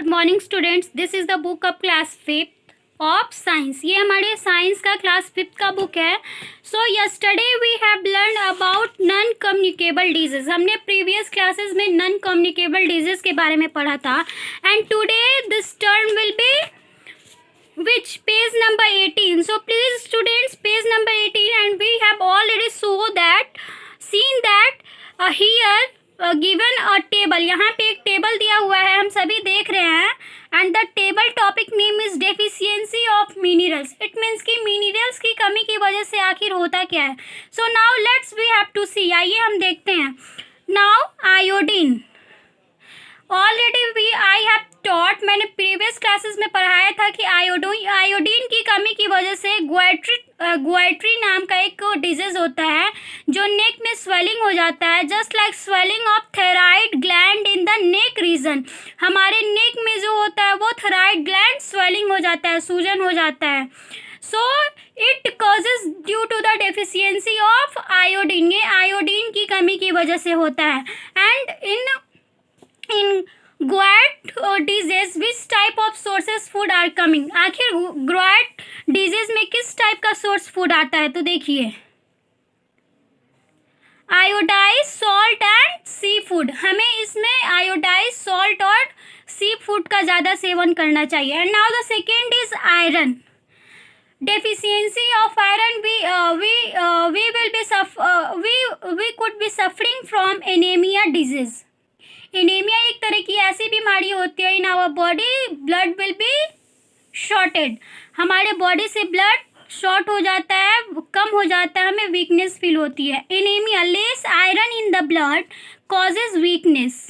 Good morning students, this is the book of class fifth of science. ये हमारे science का class fifth का book है। So yesterday we have learn about non communicable disease. हमने previous classes में non communicable disease के बारे में पढ़ा था। And today this term will be which page number 18. So please students, page number 18, and we have already seen that here given a table. यहाँ पे एक टेबल दिया हुआ है, हम सभी देख रहे हैं। And the table topic name is deficiency of minerals. It means कि मिनरल्स की कमी की वजह से आखिर होता क्या है। So now let's we have to see. आइए हम देखते हैं। Now iodine, already I have taught, मैंने प्रीवियस क्लासेस में पढ़ाया था कि आयोडीन की कमी की वजह से गुएट्री नाम का एक डिजीज होता है जो नेक में स्वेलिंग हो जाता है। Just like swelling of thyroid gland in the neck region. हमारे नेक में जो होता है वो थायराइड ग्लैंड स्वेलिंग हो जाता है, सूजन हो जाता है। So it causes due to the deficiency of iodine. ये आयोडीन की कमी की वजह से होता है। And in goitre disease which type of sources food are coming. आखिर गुएट डिजीज में किस टाइप का सोर्स फूड आता है, तो देखिए iodize salt and sea food. हमें इसमें आयोडाइज सॉल्ट और सी फूड का ज़्यादा सेवन करना चाहिए। And now the second is iron. deficiency of iron, we could be suffering from anemia disease. Anemia एक तरह की ऐसी बीमारी होती है। In our body blood will be shorted. हमारे बॉडी से ब्लड शॉर्ट हो जाता है, कम हो जाता है, हमें वीकनेस फील होती है। Anaemia, less iron in the blood causes weakness.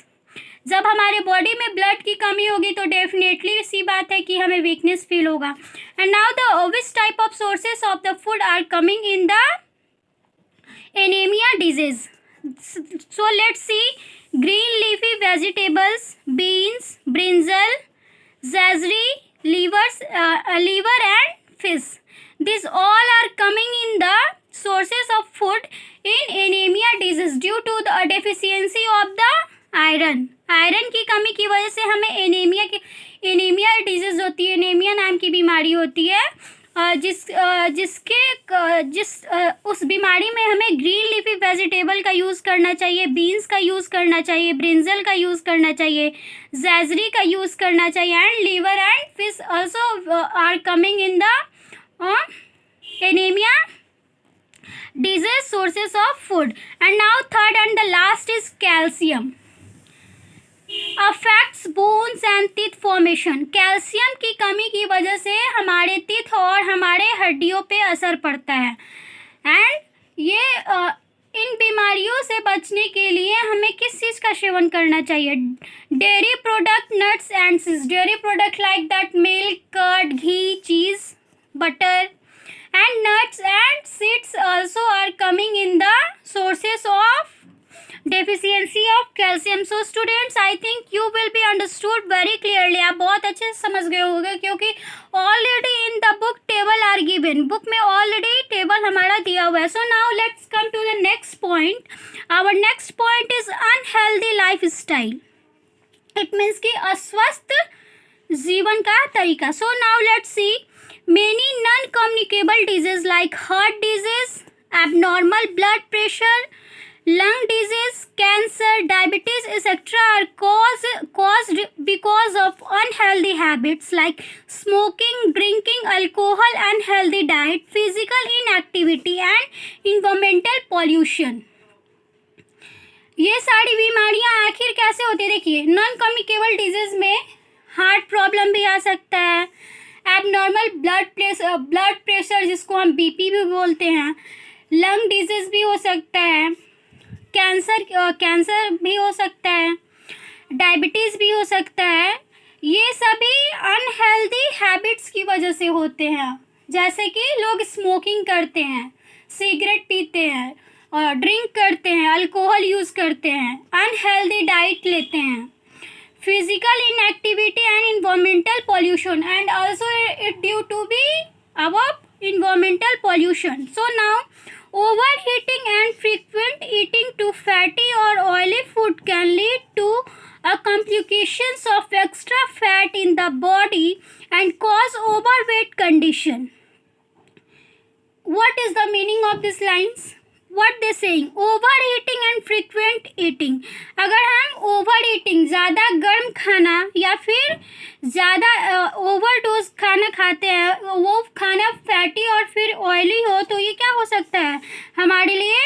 जब हमारे बॉडी में ब्लड की कमी होगी तो डेफिनेटली सी बात है कि हमें वीकनेस फील होगा। And now the which type of sources of the food are coming in the anaemia disease. So let's see. Green leafy vegetables, beans, brinjal, jaggery, liver and fish. These all are coming in the sources of food in anemia disease due to the deficiency of the iron. Iron की कमी की वजह से हमें anaemia disease होती है। Anaemia नाम की बीमारी होती है उस बीमारी में हमें ग्रीन लीफी वेजिटेबल का यूज़ करना चाहिए, बीन्स का यूज़ करना चाहिए, ब्रिंजल का यूज़ करना चाहिए, जैजरी का यूज़ करना चाहिए। And liver and fish also are coming in the anaemia disease sources of food. And now third and the last is calcium. Affects bones and teeth formation. Calcium की कमी की वजह से हमारे टीथ और हमारे हड्डियों पे असर पड़ता है। एंड ये इन बीमारियों से बचने के लिए हमें किस चीज़ का सेवन करना चाहिए? Dairy product, nuts and seeds. Dairy product like that milk, curd, ghee, cheese, butter and nuts and seeds also are coming in the sources of deficiency of calcium. So students, I think you will be understood very clearly. आप बहुत अच्छे से समझ गए होंगे क्योंकि already in the book table are given. Book में already table हमारा दिया हुआ है. So now let's come to the next point. Our next point is unhealthy lifestyle. It means कि अस्वस्थ जीवन का तरीका. So now let's see. Many non-communicable diseases like heart disease, abnormal blood pressure, lung disease, cancer, diabetes, etc. are caused because of unhealthy habits like smoking, drinking alcohol, unhealthy diet, physical inactivity and environmental pollution. ये सारी बीमारियां आखिर कैसे होती है? देखिए, non communicable disease में heart problem भी आ सकता है, एबनॉर्मल ब्लड प्रेशर जिसको हम बीपी भी बोलते हैं, लंग डिजीज भी हो सकता है, कैंसर भी हो सकता है, डायबिटीज़ भी हो सकता है। ये सभी अनहेल्दी हैबिट्स की वजह से होते हैं। जैसे कि लोग स्मोकिंग करते हैं, सिगरेट पीते हैं और ड्रिंक करते हैं, अल्कोहल यूज़ करते हैं, अनहेल्दी डाइट लेते हैं, physical inactivity and environmental pollution, and also it due to be our environmental pollution. So now overheating and frequent eating to fatty or oily food can lead to a complications of extra fat in the body and cause overweight condition. What is the meaning of these lines? What they saying? Overeating and frequent eating. अगर हम over eating, ज़्यादा गर्म खाना या फिर ज़्यादा overdose खाना खाते हैं, वो खाना फैटी और फिर ऑयली हो, तो ये क्या हो सकता है हमारे लिए?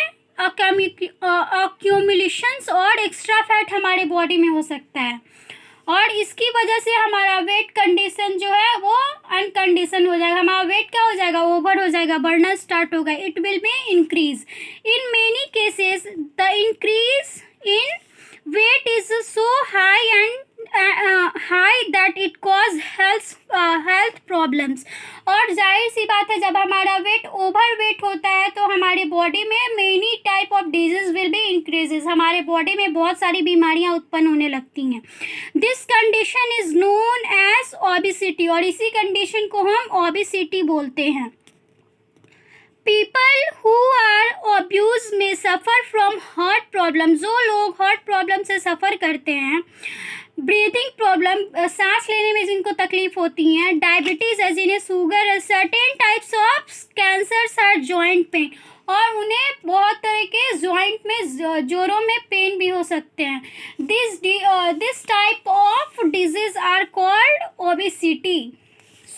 अक्यूमुलेशंस और एक्स्ट्रा फैट हमारे बॉडी में हो सकता है, और इसकी वजह से हमारा वेट कंडीशन जो है वो अनकंडीशन हो जाएगा. हमारा वेट क्या हो जाएगा? ओवर हो जाएगा, बढ़ना स्टार्ट होगा. It will be increase. In many cases the increase in weight is so high and high that it cause health problems. और जाहिर सी बात है, जब हमारा वेट ओवर वेट होता है तो हमारे बॉडी में many type of disease will be increases. हमारे बॉडी में बहुत सारी बीमारियां उत्पन्न होने लगती हैं. This condition is known as obesity, और इसी कंडीशन को हम ओबेसिटी बोलते हैं. पीपल हु आर ओब्यूज में सफ़र फ्रॉम हार्ट प्रॉब्लम. जो लोग हार्ट प्रॉब्लम से सफ़र करते हैं, ब्रीथिंग प्रॉब्लम, सांस लेने में जिनको तकलीफ होती हैं, डायबिटीज़ है, जिन्हें sugar, certain types of cancers or joint pain, और उन्हें बहुत तरह के जॉइंट में, जोड़ों में पेन भी हो सकते हैं. This type of disease are called obesity.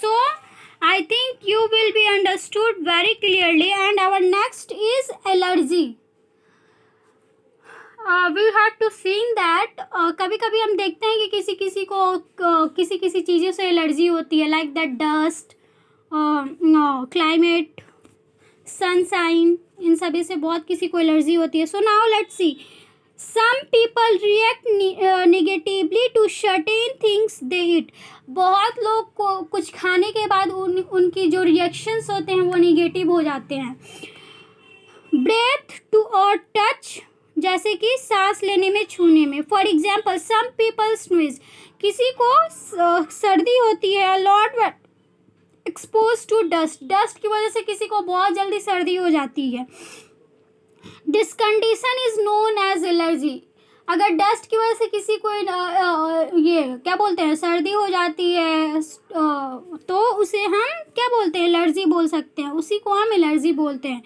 So I think you will be understood very clearly. And our next is allergy. We have to see that कभी कभी हम देखते हैं कि किसी किसी को किसी चीज़ों से एलर्जी होती है, like that dust, climate, sunshine, इन सभी से बहुत किसी को एलर्जी होती है. So now let's see. Some people react negatively to certain things they eat. बहुत लोग को कुछ खाने के बाद उनकी जो रिएक्शंस होते हैं वो निगेटिव हो जाते हैं. ब्रेथ टू और टच, जैसे कि सांस लेने में, छूने में. For example, some people sneeze. किसी को सर्दी होती है, lot expose to dust. Dust की वजह से किसी को बहुत जल्दी सर्दी हो जाती है. This condition is known as allergy. अगर डस्ट की वजह से किसी को ये क्या बोलते हैं, सर्दी हो जाती है, तो उसे हम क्या बोलते हैं? एलर्जी बोल सकते हैं. उसी को हम एलर्जी बोलते हैं.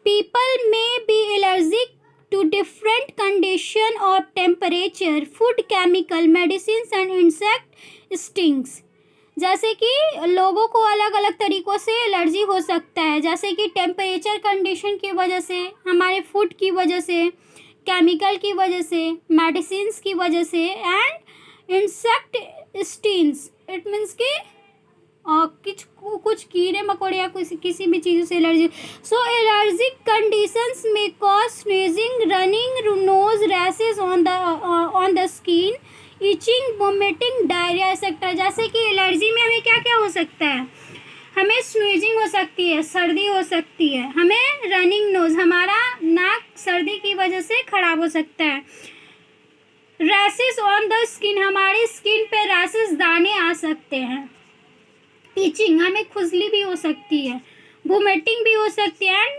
People may be allergic to different condition of temperature, food, chemical, medicine and insect stings. जैसे कि लोगों को अलग अलग तरीक़ों से एलर्जी हो सकता है, जैसे कि टेम्परेचर कंडीशन की वजह से, हमारे फूड की वजह से, केमिकल की वजह से, मेडिसिन्स की वजह से, and insect stings. It means कि कुछ कीड़े मकोड़े या किसी भी चीज़ों से एलर्जी. सो एलर्जिक कंडीशंस में cause sneezing, running nose, rashes on the skin, itching, vomiting, diarrhoea etcetera. जैसे कि एलर्जी में हमें क्या क्या हो सकता है? हमें स्नीजिंग हो सकती है, सर्दी हो सकती है. हमें रनिंग नोज, हमारा नाक सर्दी की वजह से ख़राब हो सकता है. रैशेज ऑन द स्किन, हमारी स्किन पे रैशेज, दाने आ सकते हैं. इचिंग, हमें खुजली भी हो सकती है. वोमिटिंग भी हो सकती है. And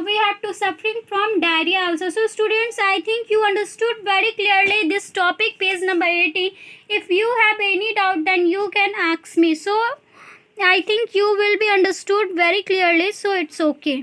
we have to suffering from diarrhea also. So students, I think you understood very clearly this topic, page number 18. If you have any doubt, then you can ask me. So I think you will be understood very clearly, so it's okay.